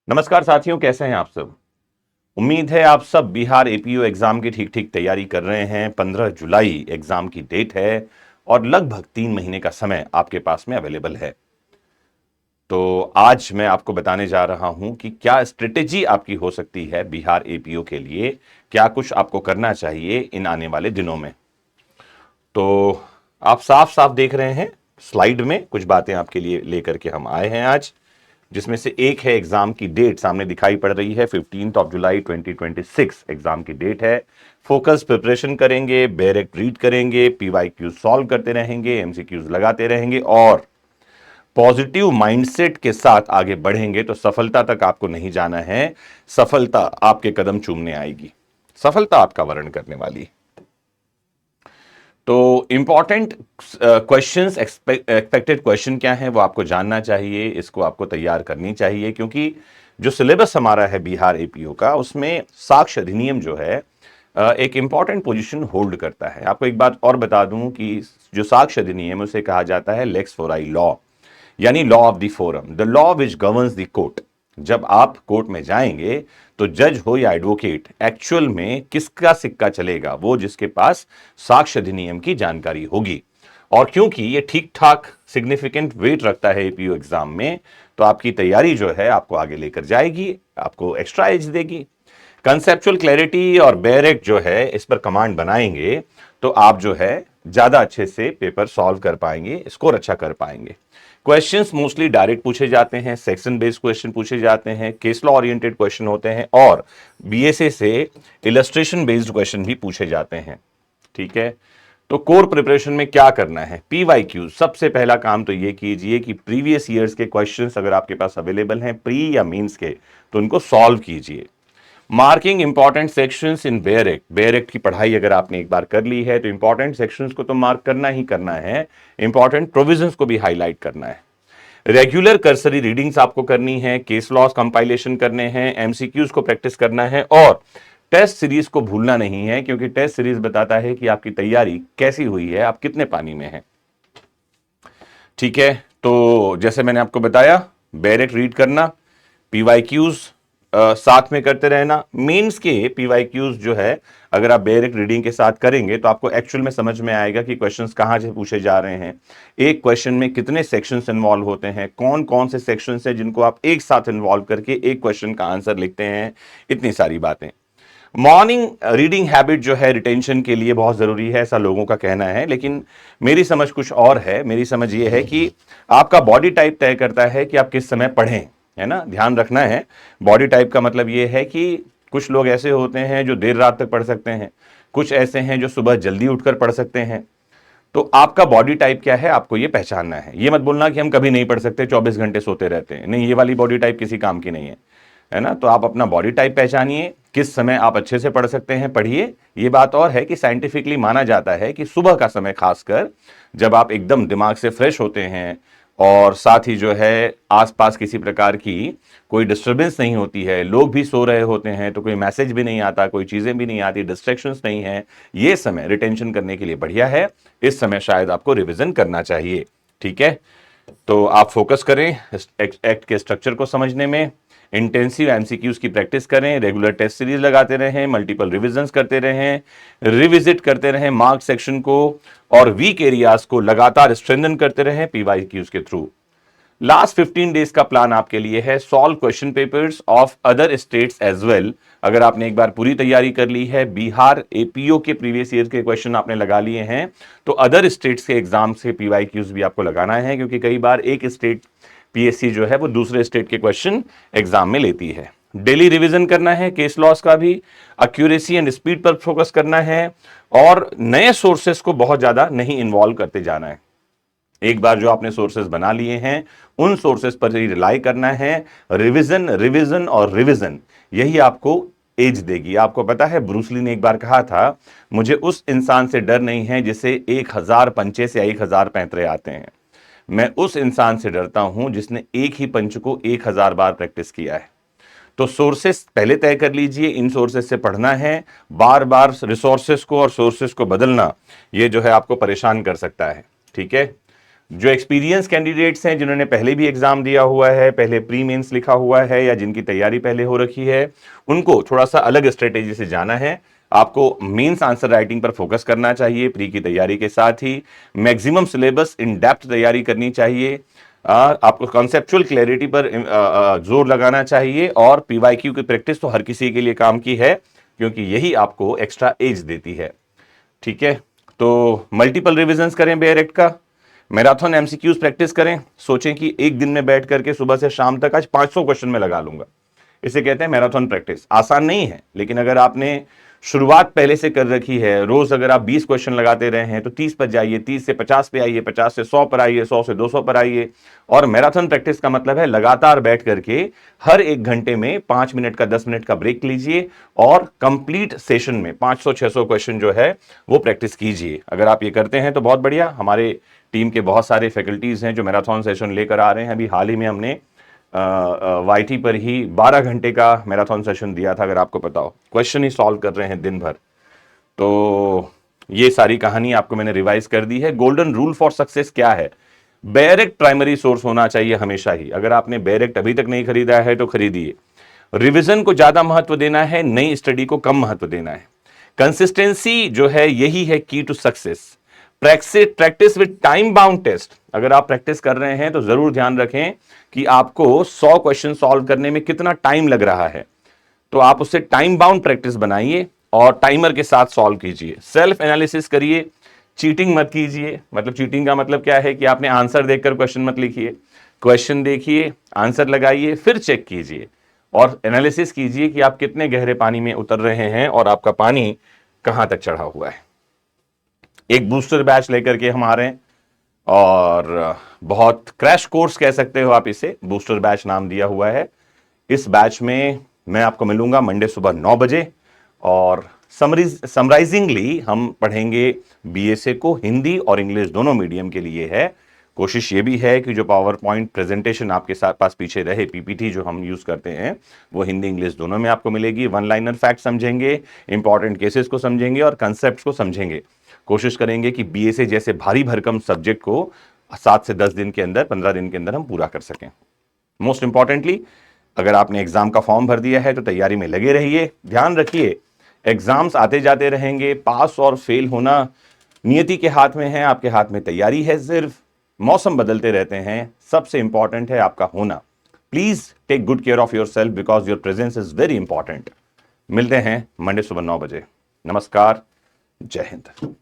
नमस्कार साथियों, कैसे हैं आप सब। उम्मीद है आप सब बिहार एपीओ एग्जाम की ठीक ठीक तैयारी कर रहे हैं। 15 जुलाई एग्जाम की डेट है और लगभग 3 महीने का समय आपके पास में अवेलेबल है। तो आज मैं आपको बताने जा रहा हूं कि क्या स्ट्रेटेजी आपकी हो सकती है बिहार एपीओ के लिए, क्या कुछ आपको करना चाहिए इन आने वाले दिनों में। तो आप साफ साफ देख रहे हैं स्लाइड में कुछ बातें आपके लिए लेकर के हम आए हैं आज, जिसमें से एक है एग्जाम की डेट सामने दिखाई पड़ रही है। 15 जुलाई 2026 एग्जाम की डेट है। फोकस प्रिपरेशन करेंगे, डायरेक्ट रीड करेंगे, पीवाईक्यू सॉल्व करते रहेंगे, एमसीक्यूज लगाते रहेंगे और पॉजिटिव माइंडसेट के साथ आगे बढ़ेंगे तो सफलता तक आपको नहीं जाना है। सफलता आपके कदम चूमने आएगी, सफलता आपका वर्ण करने वाली। तो इंपॉर्टेंट क्वेश्चंस, एक्सपेक्टेड क्वेश्चन क्या है वो आपको जानना चाहिए, इसको आपको तैयार करनी चाहिए, क्योंकि जो सिलेबस हमारा है बिहार एपीओ का उसमें साक्ष्य अधिनियम जो है एक इंपॉर्टेंट पोजीशन होल्ड करता है। आपको एक बात और बता दूं कि जो साक्ष्य अधिनियम उसे कहा जाता है लेक्स फोराई लॉ, यानी law of the forum, the law which governs the court. जब आप कोर्ट में जाएंगे तो जज हो या एडवोकेट, एक्चुअल में किसका सिक्का चलेगा, वो जिसके पास साक्ष्य अधिनियम की जानकारी होगी। और क्योंकि ये ठीक ठाक सिग्निफिकेंट वेट रखता है एपीओ एग्जाम में, तो आपकी तैयारी जो है आपको आगे लेकर जाएगी, आपको एक्स्ट्रा एज देगी। कंसेप्चुअल क्लैरिटी और डायरेक्ट जो है इस पर कमांड बनाएंगे तो आप जो है ज्यादा अच्छे से पेपर सॉल्व कर पाएंगे, स्कोर अच्छा कर पाएंगे। क्वेश्चंस मोस्टली डायरेक्ट पूछे जाते हैं, सेक्शन बेस्ड क्वेश्चन पूछे जाते हैं, केस लॉ ओरिएंटेड क्वेश्चन होते हैं और बीएसए से इलस्ट्रेशन बेस्ड क्वेश्चन भी पूछे जाते हैं। ठीक है, तो कोर प्रिपरेशन में क्या करना है, पीवाईक्यू सबसे पहला काम तो ये कीजिए कि प्रीवियस ईयर्स के क्वेश्चंस अगर आपके पास अवेलेबल हैं प्री या मींस के, तो उनको सॉल्व कीजिए। मार्किंग इंपॉर्टेंट सेक्शंस इन बेयरेक्ट, बेयरेक्ट की पढ़ाई अगर आपने एक बार कर ली है तो इंपॉर्टेंट सेक्शंस को तो मार्क करना ही करना है, इंपॉर्टेंट प्रोविजंस को भी हाईलाइट करना है। रेगुलर कर्सरी रीडिंग्स आपको करनी है, केस लॉस कंपाइलेशन करने हैं, एमसीक्यूज को प्रैक्टिस करना है और टेस्ट सीरीज को भूलना नहीं है, क्योंकि टेस्ट सीरीज बताता है कि आपकी तैयारी कैसी हुई है, आप कितने पानी में हैं। ठीक है, तो जैसे मैंने आपको बताया, डायरेक्ट रीड करना, पीवाईक्यूज साथ में करते रहना। मेंस के पीवाईक्यूज जो है अगर आप डायरेक्ट रीडिंग के साथ करेंगे तो आपको एक्चुअल में समझ में आएगा कि क्वेश्चंस कहां से पूछे जा रहे हैं, एक क्वेश्चन में कितने सेक्शंस इन्वॉल्व होते हैं, कौन कौन से सेक्शंस हैं जिनको आप एक साथ इन्वॉल्व करके एक क्वेश्चन का आंसर लिखते हैं, इतनी सारी बातें। मॉर्निंग रीडिंग हैबिट जो है रिटेंशन के लिए बहुत जरूरी है, ऐसा लोगों का कहना है, लेकिन मेरी समझ कुछ और है। मेरी समझ ये है कि आपका बॉडी टाइप तय करता है कि आप किस समय पढ़ें, है ना, ध्यान रखना है। बॉडी टाइप का मतलब ये है कि कुछ लोग ऐसे होते हैं जो देर रात तक पढ़ सकते हैं, कुछ ऐसे हैं जो सुबह जल्दी उठकर पढ़ सकते हैं। तो आपका बॉडी टाइप क्या है आपको ये पहचानना है। ये मत बोलना कि हम कभी नहीं पढ़ सकते, 24 घंटे सोते रहते हैं, नहीं, ये वाली बॉडी टाइप किसी काम की नहीं है ना। तो आप अपना बॉडी टाइप पहचानिए, किस समय आप अच्छे से पढ़ सकते हैं पढ़िए। ये बात और है कि साइंटिफिकली माना जाता है कि सुबह का समय खासकर जब आप एकदम दिमाग से फ्रेश होते हैं और साथ ही जो है आसपास किसी प्रकार की कोई डिस्टरबेंस नहीं होती है, लोग भी सो रहे होते हैं, तो कोई मैसेज भी नहीं आता, कोई चीजें भी नहीं आती, डिस्ट्रैक्शंस नहीं है, ये समय रिटेंशन करने के लिए बढ़िया है। इस समय शायद आपको रिवीजन करना चाहिए। ठीक है, तो आप फोकस करें एक्ट के स्ट्रक्चर को समझने में, इंटेंसिव एमसीक्यूज की प्रैक्टिस करें, रेगुलर टेस्ट सीरीज लगाते रहें, मल्टीपल रिविजन्स करते रहें, रिविजिट करते रहें मार्क सेक्शन को और वीक एरियाज को लगातार स्ट्रेंथन करते रहें पीवाईक्यूज के थ्रू। लास्ट 15 डेज का प्लान आपके लिए है, solve question papers of other states as well. अगर आपने एक बार पूरी तैयारी कर ली है, बिहार एपीओ के प्रीवियस ईयर के क्वेश्चन आपने लगा लिए हैं, तो अदर स्टेट्स के एग्जाम से पीवाईक्यूज भी आपको लगाना है, क्योंकि कई बार एक स्टेट पीएससी जो है वो दूसरे स्टेट के क्वेश्चन एग्जाम में लेती है। डेली रिवीजन करना है, केस लॉस का भी, एक्यूरेसी एंड स्पीड पर फोकस करना है और नए सोर्सेस को बहुत ज्यादा नहीं इन्वॉल्व करते जाना है। एक बार जो आपने सोर्सेस बना लिए हैं उन सोर्सेस पर ही रिलाई करना है। रिवीजन रिवीजन और रिवीजन, यही आपको एज देगी। आपको पता है ब्रूसली ने एक बार कहा था, मुझे उस इंसान से डर नहीं है जिसे 1000 पंचे से 1000 पैंतरे आते हैं, मैं उस इंसान से डरता हूं जिसने एक ही पंच को 1000 बार प्रैक्टिस किया है। तो सोर्सेस पहले तय कर लीजिए, इन सोर्सेस से पढ़ना है। बार बार रिसोर्सेस को और सोर्सेस को बदलना ये जो है आपको परेशान कर सकता है। ठीक है, जो एक्सपीरियंस कैंडिडेट्स हैं, जिन्होंने पहले भी एग्जाम दिया हुआ है, पहले प्री मेंस लिखा हुआ है या जिनकी तैयारी पहले हो रखी है, उनको थोड़ा सा अलग स्ट्रेटेजी से जाना है। आपको मेंस आंसर राइटिंग पर फोकस करना चाहिए प्री की तैयारी के साथ ही। मैक्सिमम सिलेबस इन डेप्थ तैयारी करनी चाहिए। आपको कॉन्सेप्चुअल क्लैरिटी पर जोर लगाना चाहिए। और पीवाईक्यू की प्रैक्टिस तो हर किसी के लिए काम की है, क्योंकि यही आपको एक्स्ट्रा एज देती है। ठीक है, तो मल्टीपल रिविजन्स करें बेयर एक्ट का, मैराथन एमसीक्यूज प्रैक्टिस करें। सोचें कि एक दिन में बैठ करके सुबह से शाम तक आज 500 क्वेश्चन में लगा लूंगा, इसे कहते हैं मैराथन प्रैक्टिस। आसान नहीं है, लेकिन अगर आपने शुरुआत पहले से कर रखी है, रोज अगर आप 20 क्वेश्चन लगाते रहे हैं तो 30 पर जाइए, 30 से 50 पे आइए, 50 से 100 पर आइए, 100 से 200 पर आइए। और मैराथन प्रैक्टिस का मतलब है लगातार बैठ करके हर एक घंटे में 5 मिनट का 10 मिनट का ब्रेक लीजिए और कंप्लीट सेशन में 500-600 क्वेश्चन जो है वो प्रैक्टिस कीजिए। अगर आप ये करते हैं तो बहुत बढ़िया। हमारे टीम के बहुत सारे फैकल्टीज हैं जो मैराथन सेशन लेकर आ रहे हैं। अभी हाल ही में हमने वाईटी पर ही 12 घंटे का मैराथन सेशन दिया था, अगर आपको पता हो। क्वेश्चन ही सॉल्व कर रहे हैं दिन भर। तो ये सारी कहानी आपको मैंने रिवाइज कर दी है। गोल्डन रूल फॉर सक्सेस क्या है? बेयरेक्ट प्राइमरी सोर्स होना चाहिए हमेशा ही। अगर आपने बेयरेक्ट अभी तक नहीं खरीदा है तो खरीदिए। रिवीजन को ज्यादा महत्व देना है, नई स्टडी को कम महत्व देना है। कंसिस्टेंसी जो है यही है key to success. Practice with time bound test. अगर आप प्रैक्टिस कर रहे हैं तो जरूर ध्यान रखें कि आपको 100 क्वेश्चन सॉल्व करने में कितना टाइम लग रहा है। तो आप उससे टाइम बाउंड प्रैक्टिस बनाइए और टाइमर के साथ सॉल्व कीजिए। सेल्फ एनालिसिस करिए, चीटिंग मत कीजिए। मतलब चीटिंग का मतलब क्या है कि आपने आंसर देखकर क्वेश्चन मत लिखिए। क्वेश्चन देखिए, आंसर लगाइए, फिर चेक कीजिए और एनालिसिस कीजिए कि आप कितने गहरे पानी में उतर रहे हैं और आपका पानी कहां तक चढ़ा हुआ है। एक बूस्टर बैच लेकर के हम आ रहे हैं और बहुत क्रैश कोर्स कह सकते हो आप इसे, बूस्टर बैच नाम दिया हुआ है। इस बैच में मैं आपको मिलूंगा मंडे सुबह 9 बजे और समराइजिंगली हम पढ़ेंगे बीएसए को। हिंदी और इंग्लिश दोनों मीडियम के लिए है। कोशिश ये भी है कि जो पावर पॉइंट प्रेजेंटेशन आपके साथ पास पीछे रहे, पीपीटी जो हम यूज करते हैं, वो हिंदी इंग्लिश दोनों में आपको मिलेगी। वन लाइनर फैक्ट समझेंगे, इंपॉर्टेंट केसेस को समझेंगे और कंसेप्ट को समझेंगे। कोशिश करेंगे कि बीएसए जैसे भारी भरकम सब्जेक्ट को 7 से 10 दिन के अंदर, 15 दिन के अंदर हम पूरा कर सकें। मोस्ट इंपॉर्टेंटली, अगर आपने एग्जाम का फॉर्म भर दिया है तो तैयारी में लगे रहिए। ध्यान रखिए, एग्जाम्स आते जाते रहेंगे, पास और फेल होना नियति के हाथ में है, आपके हाथ में तैयारी है सिर्फ। मौसम बदलते रहते हैं, सबसे इंपॉर्टेंट है आपका होना। Please take good care of your self because your presence is very important. मिलते हैं मंडे सुबह 9 बजे। नमस्कार, जय हिंद।